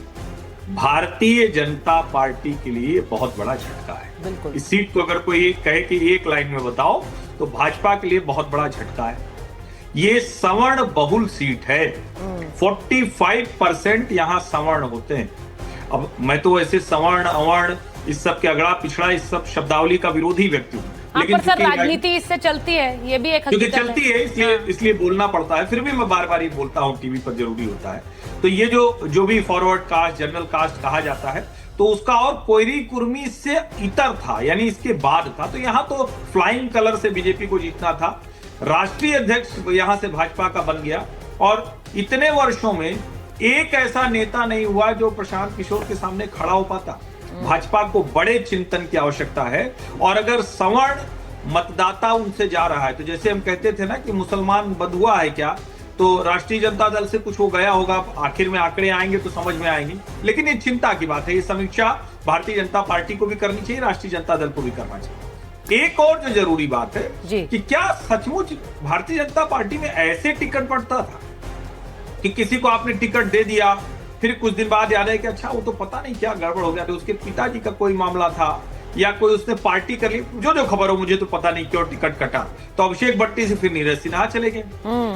भारतीय जनता पार्टी के लिए बहुत बड़ा झटका है। इस सीट को अगर कोई कहे कि एक लाइन में बताओ, तो भाजपा के लिए बहुत बड़ा झटका है। ये सवर्ण बहुल सीट है, 45% यहाँ सवर्ण होते हैं। अब मैं तो ऐसे सवर्ण अवर्ण इस सब के अगड़ा पिछड़ा इस सब शब्दावली का विरोधी व्यक्ति हूं, हाँ, पर सर क्योंकि राजनीति इससे चलती है, ये भी एक क्योंकि हकीकत चलती है, इसलिए बोलना पड़ता है। फिर भी मैं बार बार ये बोलता हूँ, टीवी पर जरूरी होता है। तो ये जो भी फॉरवर्ड कास्ट, जनरल कास्ट कहा जाता है, तो उसका और कोयरी कुर्मी से इतर था, यानी इसके बाद था। तो यहाँ तो फ्लाइंग कलर से बीजेपी को जीतना था। राष्ट्रीय अध्यक्ष यहाँ से भाजपा का बन गया, और इतने वर्षों में एक ऐसा नेता नहीं हुआ जो प्रशांत किशोर के सामने खड़ा हो पाता। भाजपा को बड़े चिंतन की आवश्यकता है, और अगर सवर्ण मतदाता उनसे जा रहा है, तो जैसे हम कहते थे ना कि मुसलमान बंधुआ है क्या, तो राष्ट्रीय जनता दल से कुछ हो गया होगा, आखिर में आंकड़े आएंगे तो समझ में आएंगे। लेकिन ये चिंता की बात है, ये समीक्षा भारतीय जनता पार्टी को भी करनी चाहिए, राष्ट्रीय जनता दल को भी करना चाहिए। एक और जो जरूरी बात है कि क्या सचमुच भारतीय जनता पार्टी में ऐसे टिकट पड़ता था कि किसी को आपने टिकट दे दिया, फिर कुछ दिन बाद याद है कि अच्छा वो तो पता नहीं क्या गड़बड़ हो गया, तो उसके पिताजी का कोई मामला था, या कोई उसने पार्टी कर ली, जो खबर हो, मुझे तो पता नहीं क्यों टिकट कटा, तो अभिषेक भट्टी से फिर नीरज सिन्हा चले गए।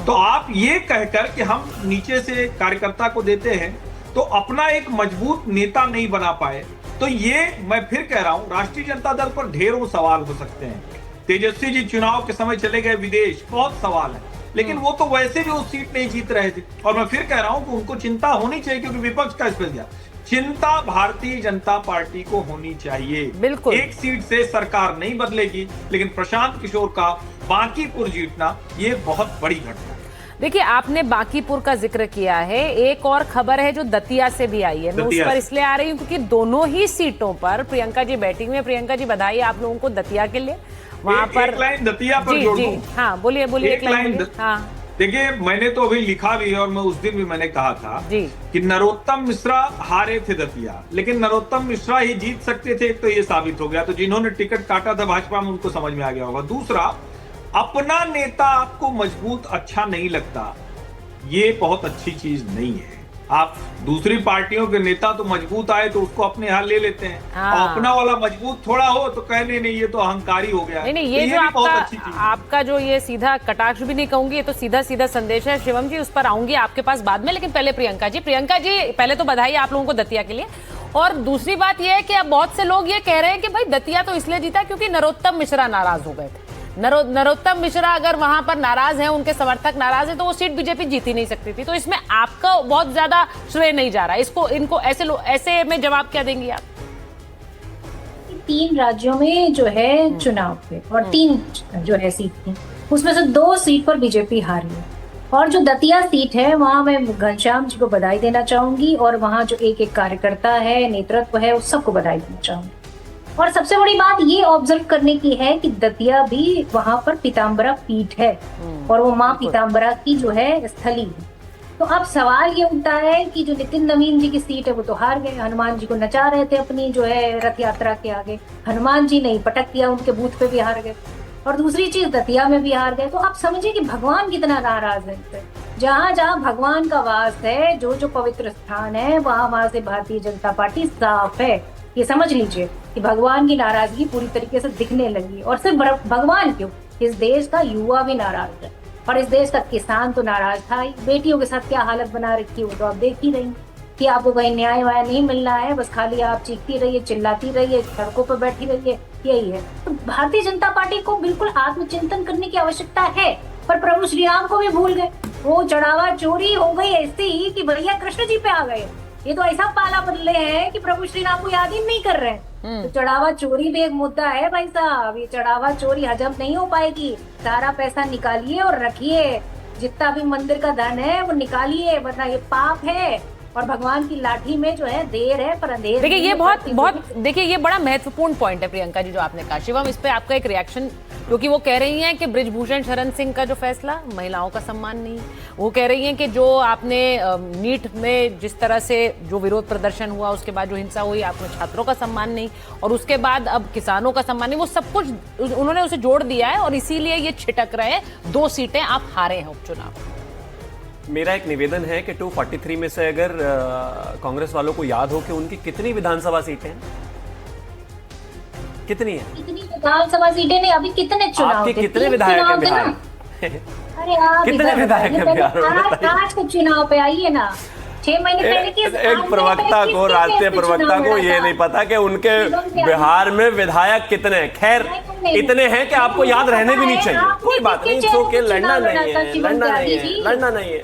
तो आप ये कहकर कि हम नीचे से कार्यकर्ता को देते हैं, तो अपना एक मजबूत नेता नहीं बना पाए, तो ये मैं फिर कह रहा हूं, राष्ट्रीय जनता दल पर ढेरों सवाल हो सकते हैं। तेजस्वी जी चुनाव के समय चले गए विदेश, बहुत सवाल है, लेकिन वो तो वैसे भी उस सीट नहीं जीत रहे थे। और मैं फिर कह रहा हूं कि उनको चिंता होनी चाहिए, क्योंकि विपक्ष का इस पर गया, चिंता भारतीय जनता पार्टी को होनी चाहिए। बिल्कुल, एक सीट से सरकार नहीं बदलेगी, लेकिन प्रशांत किशोर का बांकीपुर जीतना ये बहुत बड़ी घटना है। देखिए, आपने बांकीपुर का जिक्र किया है, एक और खबर है जो दतिया से भी आई है। मैं उस पर इसलिए आ रही हूँ क्योंकि दोनों ही सीटों पर प्रियंका जी बैठी हुई है। प्रियंका जी, बधाई आप लोगों को दतिया के लिए। वहां पर एक लाइन दतिया पर जोड़ दूं। हाँ, बोलिए एक लाइन। हाँ, देखिए, मैंने तो अभी लिखा भी है, और मैं उस दिन भी मैंने कहा था कि नरोत्तम मिश्रा हारे थे दतिया, लेकिन नरोत्तम मिश्रा ही जीत सकते थे, तो ये साबित हो गया। तो जिन्होंने टिकट काटा था भाजपा में, उनको समझ में आ गया होगा। दूसरा, अपना नेता आपको मजबूत अच्छा नहीं लगता, ये बहुत अच्छी चीज नहीं है। आप दूसरी पार्टियों के नेता तो मजबूत आए तो उसको अपने यहाँ ले लेते हैं, और अपना वाला मजबूत थोड़ा हो तो कहने नहीं ये तो अहंकारी हो गया। नहीं, ये जो आपका जो ये सीधा कटाक्ष भी नहीं कहूंगी, ये तो सीधा संदेश है। शिवम जी, उस पर आऊंगी आपके पास बाद में, लेकिन पहले प्रियंका जी, पहले तो बधाई आप लोगों को दतिया के लिए। और दूसरी बात यह है कि अब बहुत से लोग ये कह रहे हैं कि भाई दतिया तो इसलिए जीता क्योंकि नरोत्तम मिश्रा नाराज हो गए थे। नरोत्तम मिश्रा अगर वहां पर नाराज हैं, उनके समर्थक नाराज हैं, तो वो सीट बीजेपी जीत ही नहीं सकती थी। तो इसमें आपका बहुत ज्यादा श्रेय नहीं जा रहा। इनको ऐसे में जवाब क्या देंगी आप? 3 राज्यों में जो है चुनाव थे, और 3 जो है सीट थी, उसमें से 2 सीट पर बीजेपी हारी है। और जो दतिया सीट है, वहां मैं घनश्याम जी को बधाई देना चाहूंगी, और वहां जो एक कार्यकर्ता है, नेतृत्व है, उस सबको बधाई देना चाहूंगी। और सबसे बड़ी बात ये ऑब्जर्व करने की है कि दतिया भी वहां पर पीताम्बरा पीठ है, और वो माँ पीताम्बरा की जो है स्थली है। तो अब सवाल ये उठता है कि जो नितिन नवीन जी की सीट है वो तो हार गए, हनुमान जी को नचा रहे थे अपनी जो है रथ यात्रा के आगे, हनुमान जी नहीं पटक दिया, उनके बूथ पे भी हार गए। और दूसरी चीज, दतिया में भी हार गए। तो आप समझिए कि भगवान कितना नाराज है। जहाँ जहाँ भगवान का वास है, जो पवित्र स्थान है, वहां से भारतीय जनता पार्टी साफ है। ये समझ लीजिए कि भगवान की नाराजगी पूरी तरीके से दिखने लगी। और सिर्फ भगवान क्यों, इस देश का युवा भी नाराज है, और इस देश का किसान तो नाराज था ही। बेटियों के साथ क्या हालत बना रखी है वो तो आप देख ही रही कि आपको कहीं न्याय वाय नहीं मिल रहा है, बस खाली आप चीखती रहिए, चिल्लाती रहिए, सड़कों पर बैठी रहिए, यही है। तो भारतीय जनता पार्टी को बिल्कुल आत्मचिंतन करने की आवश्यकता है। पर प्रभु श्री राम को भी भूल गए, वो चढ़ावा चोरी हो गई ऐसी कि भैया कृष्ण जी पे आ गए। ये तो ऐसा पाला बदले हैं कि प्रभु श्री राम को याद ही नहीं कर रहे हैं। तो चढ़ावा चोरी भी एक मुद्दा है भाई साहब। ये चढ़ावा चोरी हजम नहीं हो पाएगी। सारा पैसा निकालिए और रखिए, जितना भी मंदिर का धन है वो निकालिए, वरना ये पाप है। और भगवान की लाठी में जो है देर है पर अंधेर। देखिए, ये देखिए ये बड़ा महत्वपूर्ण पॉइंट है प्रियंका जी जो आपने कहा। शिवम, इस पे आपका एक रिएक्शन, क्योंकि वो कह रही हैं कि बृजभूषण शरण सिंह का जो फैसला महिलाओं का सम्मान नहीं। वो कह रही हैं कि जो आपने नीट में जिस तरह से जो विरोध प्रदर्शन हुआ, उसके बाद जो हिंसा हुई, आपने छात्रों का सम्मान नहीं, और उसके बाद अब किसानों का सम्मान नहीं, वो सब कुछ उन्होंने उसे जोड़ दिया है, और इसीलिए ये छिटक रहे हैं। 2 सीटें आप हारे हैं उपचुनाव। मेरा एक निवेदन है कि 243 में से अगर कांग्रेस वालों को याद हो कि उनकी कितनी विधानसभा सीटें हैं, कितनी है? कितनी विधानसभा सीटें नहीं, अभी कितने चुनाव आपके कितने विधायक हैं बिहार? अरे आप कितने विधायक हैं बिहार? आज के चुनाव पे आइए ना, 6 महीने पहले की एक प्रवक्ता को, राष्ट्रीय प्रवक्ता को ये नहीं पता कि उनके बिहार में विधायक कितने हैं। खैर इतने हैं कि आपको याद रहने भी नहीं चाहिए, कोई बात नहीं, सो के लड़ना नहीं है, लड़ना नहीं है, लड़ना नहीं है,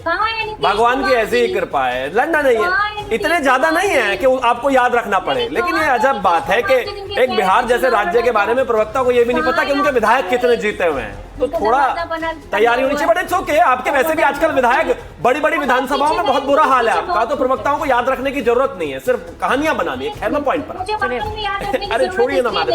भगवान की ऐसी ही कृपा है, लड़ना नहीं है, इतने ज्यादा नहीं है कि आपको याद रखना पड़े। लेकिन ये अजब बात है कि एक बिहार जैसे राज्य के बारे में प्रवक्ता को ये भी नहीं पता कि उनके विधायक कितने जीते हुए हैं। तो थोड़ा तैयारी होनी चाहिए। बट इट्स ओके, आपके वैसे भी आजकल विधायक बड़ी बड़ी विधानसभाओं में बहुत बुरा हाल है आपका, तो प्रवक्ताओं को याद रखने की जरूरत नहीं है, सिर्फ कहानियां बनानी है। खैर मैं पॉइंट पर अरे छोड़िए ना मैडम,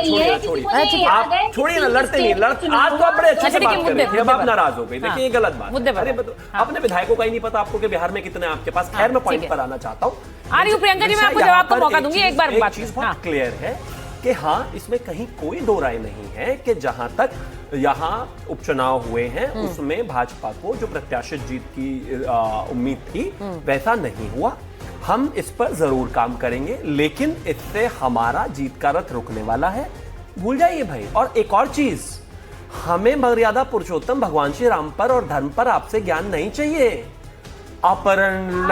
छोड़िए आप, छोड़िए ना, लड़ते नहीं, आज तो आप बड़े अच्छे से बात कर रहे थे, अब आप नाराज हो गए। देखिए ये गलत बात है। अरे अपने विधायकों का ही नहीं पता आपको कि बिहार में कितने आपके पास। खैर मैं पॉइंट पर आना चाहता हूँ। आ रही हूँ प्रियंका जी, मैं आपको जवाब का मौका दूंगी। एक बार बात चीज बहुत क्लियर है कि हाँ, इसमें कहीं कोई दो राय नहीं है कि जहां तक यहाँ उपचुनाव हुए हैं उसमें भाजपा को जो प्रत्याशित जीत की उम्मीद थी वैसा नहीं हुआ। हम इस पर जरूर काम करेंगे, लेकिन इससे हमारा जीत का रथ रुकने वाला है, भूल जाइए भाई। और एक और चीज, हमें मर्यादा पुरुषोत्तम भगवान श्री राम पर और धर्म पर आपसे ज्ञान नहीं चाहिए। अपहरण,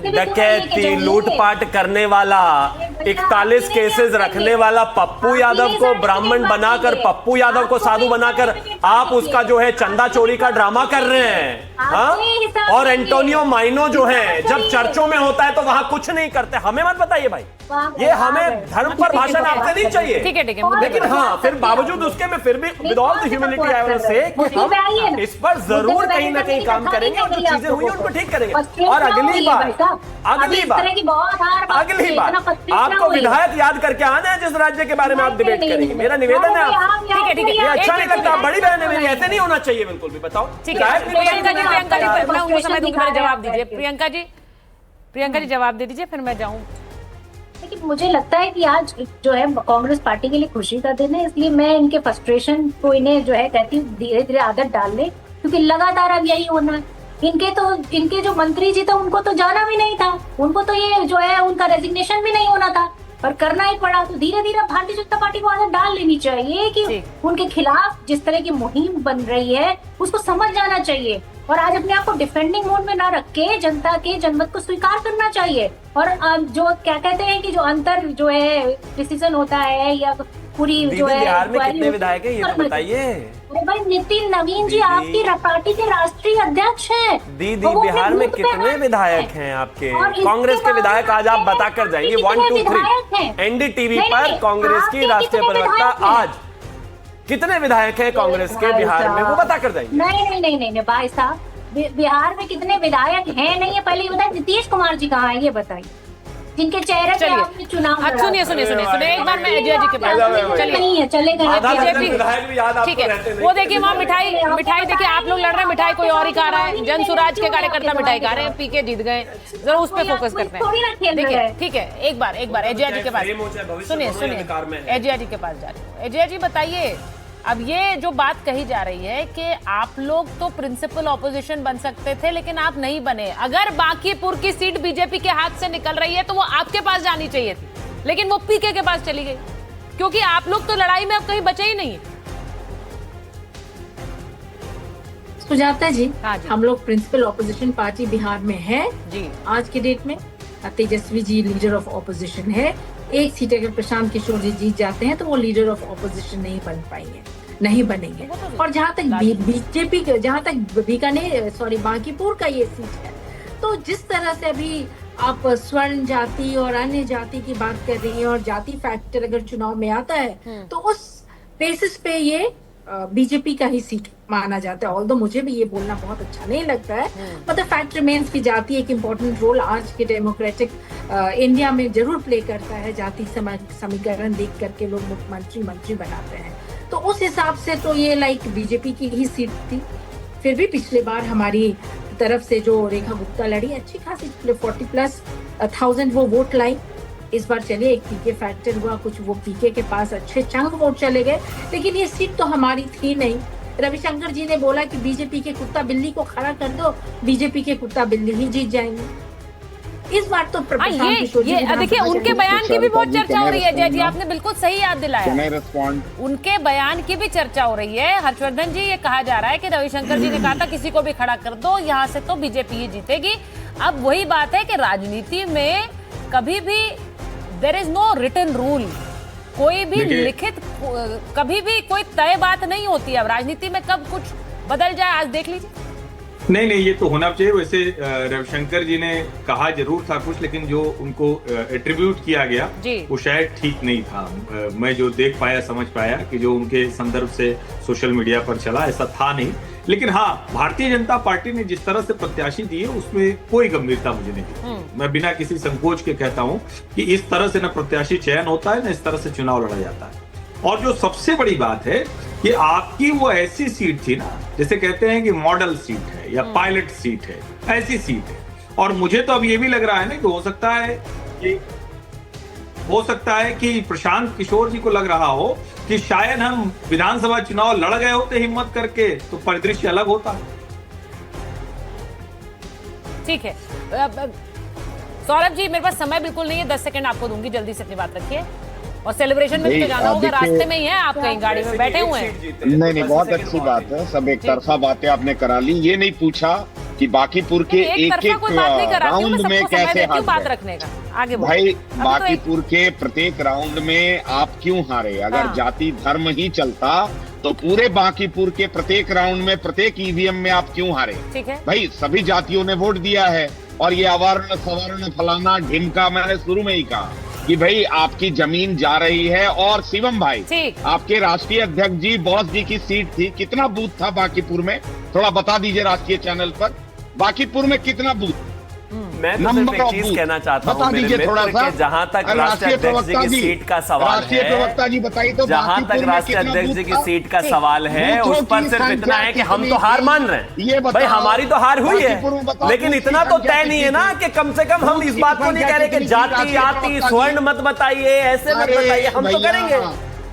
डकैती, लूटपाट करने वाला, 41 केसेस रखने वाला पप्पू यादव को ब्राह्मण बनाकर, पप्पू यादव को साधु बनाकर आप उसका जो है चंदा चोरी का ड्रामा कर रहे हैं। हाँ? और एंटोनियो माइनो जो है जब चर्चों में होता है तो वहां कुछ नहीं करते। हमें मत बताइए भाई, ये हमें धर्म पर भाषण आपसे नहीं चाहिए। ठीक है, लेकिन हाँ, फिर बावजूद उसके में फिर भी with all the humanity I want to say हम इस पर जरूर कहीं ना कहीं काम करेंगे और जो चीजें हुई उनको ठीक करेंगे। और अगली बार आपको विधायक याद करके आना है जिस राज्य के बारे में आप डिबेट करेंगे। मेरा निवेदन है आप, ठीक है, ये अच्छा नहीं लगता, बड़ी बहन है मेरी, ऐसे नहीं होना चाहिए बिल्कुल भी। बताओ ठीक है, प्रियंका जी मैं उनको समय दूंगी, जवाब दीजिए। प्रियंका जी जवाब दे दीजिए, फिर मैं जाऊं। लेकिन मुझे लगता है कि आज जो है कांग्रेस पार्टी के लिए खुशी का दिन है, इसलिए मैं इनके फ्रस्ट्रेशन को इन्हें जो है कहती हूँ धीरे धीरे आदत डाल ले, क्योंकि लगातार अब यही होना है। इनके जो मंत्री जी थे उनको तो जाना भी नहीं था, उनको तो ये जो है उनका रेजिग्नेशन भी नहीं होना था, पर करना ही पड़ा। तो धीरे धीरे भारतीय जनता पार्टी को आदत डाल लेनी चाहिए कि उनके खिलाफ जिस तरह की मुहिम बन रही है उसको समझ जाना चाहिए, और आज अपने आप को डिफेंडिंग मोड में ना रख के जनता के जनमत को स्वीकार करना चाहिए। और जो क्या कहते हैं कि जो अंतर जो है डिसीजन होता है या पूरी जो है बिहार में कितने विधायक हैं ये तो बताइए। अरे भाई नितिन नवीन जी आपकी पार्टी के राष्ट्रीय अध्यक्ष हैं। दीदी बिहार में कितने विधायक हैं आपके? कांग्रेस के विधायक आज आप बता कर जाएंगे 1 2 3 एनडीटीवी पर कांग्रेस की राष्ट्रीय प्रवक्ता आज कितने विधायक हैं कांग्रेस के बिहार में, वो बता कर जाएंगे। नहीं भाई साहब, बिहार में कितने विधायक हैं नहीं है, पहले ये बताइए नीतीश कुमार जी कहाँ है ये बताइए, जिनके चेहरे पे आपने चुनाव। सुनिए एक बार मैं अजय जी के पास चलेगा। ठीक है, वो देखिए वहाँ मिठाई देखिए, आप लोग लड़ रहे हैं, मिठाई कोई और ही खा रहा है। जनसुराज के कार्यकर्ता मिठाई खा रहे हैं, पीके जीत गए। जरा उस पर फोकस करते हैं। देखिए ठीक है, एक बार अजय जी के पास सुनिए अजय जी के पास जा रही हूँ। अजय जी बताइए, अब ये जो बात कही जा रही है कि आप लोग तो प्रिंसिपल ऑपोजिशन बन सकते थे लेकिन आप नहीं बने। अगर बांकीपुर की सीट बीजेपी के हाथ से निकल रही है तो वो आपके पास जानी चाहिए थी, लेकिन वो पीके के पास चली गई, क्योंकि आप लोग तो लड़ाई में अब कहीं बचे ही नहीं। सुजाता जी, हम लोग प्रिंसिपल ऑपोजिशन पार्टी बिहार में है जी आज के डेट में। Tejashwi ji leader of opposition है। एक सीट अगर प्रशांत किशोर जी जीत जाते हैं तो वो लीडर ऑफ ऑपोजिशन नहीं बन पाएंगे, नहीं बनेंगे। और जहाँ तक बीजेपी, जहाँ तक बीकानेर बांकीपुर का ये सीट है, तो जिस तरह से अभी आप स्वर्ण जाति और अन्य जाति की बात कर रही हैं और जाति फैक्टर अगर चुनाव में आता है तो उस बेसिस पे ये बीजेपी का ही सीट माना जाता है। ऑल्दो मुझे भी ये बोलना बहुत अच्छा नहीं लगता है, मतलब फैक्ट रिमेन्स की जाति एक इम्पोर्टेंट रोल आज के डेमोक्रेटिक इंडिया में जरूर प्ले करता है। जाति समीकरण देख करके लोग मुख्यमंत्री मंत्री बनाते हैं, तो उस हिसाब से तो ये लाइक बीजेपी की ही सीट थी। फिर भी पिछले बार हमारी तरफ से जो रेखा गुप्ता लड़ी अच्छी खासी 40,000+ वो वोट लाई। इस बार चलिए एक पीके फैक्टर हुआ, कुछ वो पीके के पास अच्छे चंग वोट चले गए, लेकिन ये सीट तो हमारी थी नहीं। रविशंकर जी ने बोला कि बीजेपी के कुत्ता बिल्ली को खड़ा कर दो, बीजेपी के कुत्ता बिल्ली ही जीत जाएंगे। इस बार तो ये देखिए उनके बयान की भी बहुत चर्चा हो रही है। जय जी आपने बिल्कुल सही याद दिलाया, उनके बयान की भी चर्चा हो रही है। हर्षवर्धन जी, ये कहा जा रहा है कि रविशंकर जी ने कहा था किसी को भी खड़ा कर दो, यहाँ से तो बीजेपी ही जीतेगी। अब वही बात है कि राजनीति में कभी भी there is no written rule, कोई भी लिखित कभी भी कोई तय बात नहीं होती है। अब राजनीति में कब कुछ बदल जाए, आज देख लीजिए। नहीं, ये तो होना चाहिए। वैसे रविशंकर जी ने कहा जरूर था कुछ, लेकिन जो उनको एट्रीब्यूट किया गया वो शायद ठीक नहीं था। मैं जो देख पाया, समझ पाया कि जो उनके संदर्भ से सोशल मीडिया पर चला, ऐसा था नहीं। लेकिन हाँ, भारतीय जनता पार्टी ने जिस तरह से प्रत्याशी दिए उसमें कोई गंभीरता मुझे नहीं दिखती। मैं बिना किसी संकोच के कहता हूं कि इस तरह से न प्रत्याशी चयन होता है, न इस तरह से चुनाव लड़ा जाता है। और जो सबसे बड़ी बात है कि आपकी वो ऐसी सीट थी ना, जैसे कहते हैं कि मॉडल सीट है या पायलट सीट है, ऐसी सीट है। और मुझे तो अब ये भी लग रहा है ना कि हो सकता है कि प्रशांत किशोर जी को लग रहा हो कि शायद हम विधानसभा चुनाव लड़ गए होते हिम्मत करके तो परिदृश्य अलग होता। ठीक है सौरभ जी, मेरे पास समय बिल्कुल नहीं है, 10 सेकंड आपको दूंगी, जल्दी से अपनी बात रखिए। और सेलिब्रेशन में तो जाना होगा, रास्ते में ही है, आप कहीं गाड़ी में बैठे हुए हैं। नहीं, बहुत अच्छी बात है। सब एक तरफा बातें आपने करा ली। ये नहीं पूछा कि बाकीपुर के एक राउंड में कैसे बात रखने का आगे भाई, बाकीपुर के प्रत्येक राउंड में आप क्यों हारे? अगर जाति धर्म ही चलता तो पूरे बाकीपुर के प्रत्येक राउंड में, प्रत्येक ईवीएम में आप क्यों हारे? ठीक है भाई, सभी जातियों ने वोट दिया है। और ये अवर्ण सवर्ण फलाना ढिमका, मैंने शुरू में ही कहा कि भाई आपकी जमीन जा रही है। और शिवम भाई, आपके राष्ट्रीय अध्यक्ष जी, बॉस जी की सीट थी, कितना बूथ था बाकीपुर में? थोड़ा बता दीजिए राष्ट्रीय चैनल पर, बाकीपुर में कितना बूथ? मैं तो सिर्फ एक चीज कहना चाहता हूं मेरे मित्र के, जहां तक राष्ट्रीय अध्यक्ष जी की सीट का सवाल है, प्रवक्ता जी बताइए तो, जहां तक राष्ट्रीय अध्यक्ष जी की सीट का सवाल है, उस पर सिर्फ इतना है कि हम तो हार मान रहे हैं। भाई, हमारी तो हार हुई है, लेकिन इतना तो तय नहीं है ना कि कम से कम हम इस बात को नहीं कह रहे कि जाति आति स्वर्ण मत बताइए, ऐसे मत बताइए। हम तो करेंगे,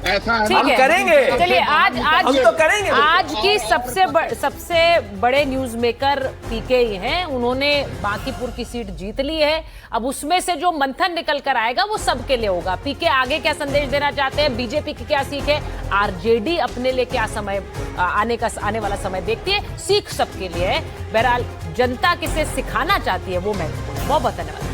ऐसा हम करेंगे। चलिए, आज हम तो करेंगे। आज की सबसे बड़े न्यूज मेकर पीके ही हैं। उन्होंने बांकीपुर की सीट जीत ली है। अब उसमें से जो मंथन निकल कर आएगा वो सबके लिए होगा। पीके आगे क्या संदेश देना चाहते हैं, बीजेपी की क्या सीख है, आरजेडी अपने लिए क्या समय आने वाला समय देखती है, सीख सबके लिए है। बहरहाल जनता किसे सिखाना चाहती है वो महत्वपूर्ण है। बहुत धन्यवाद।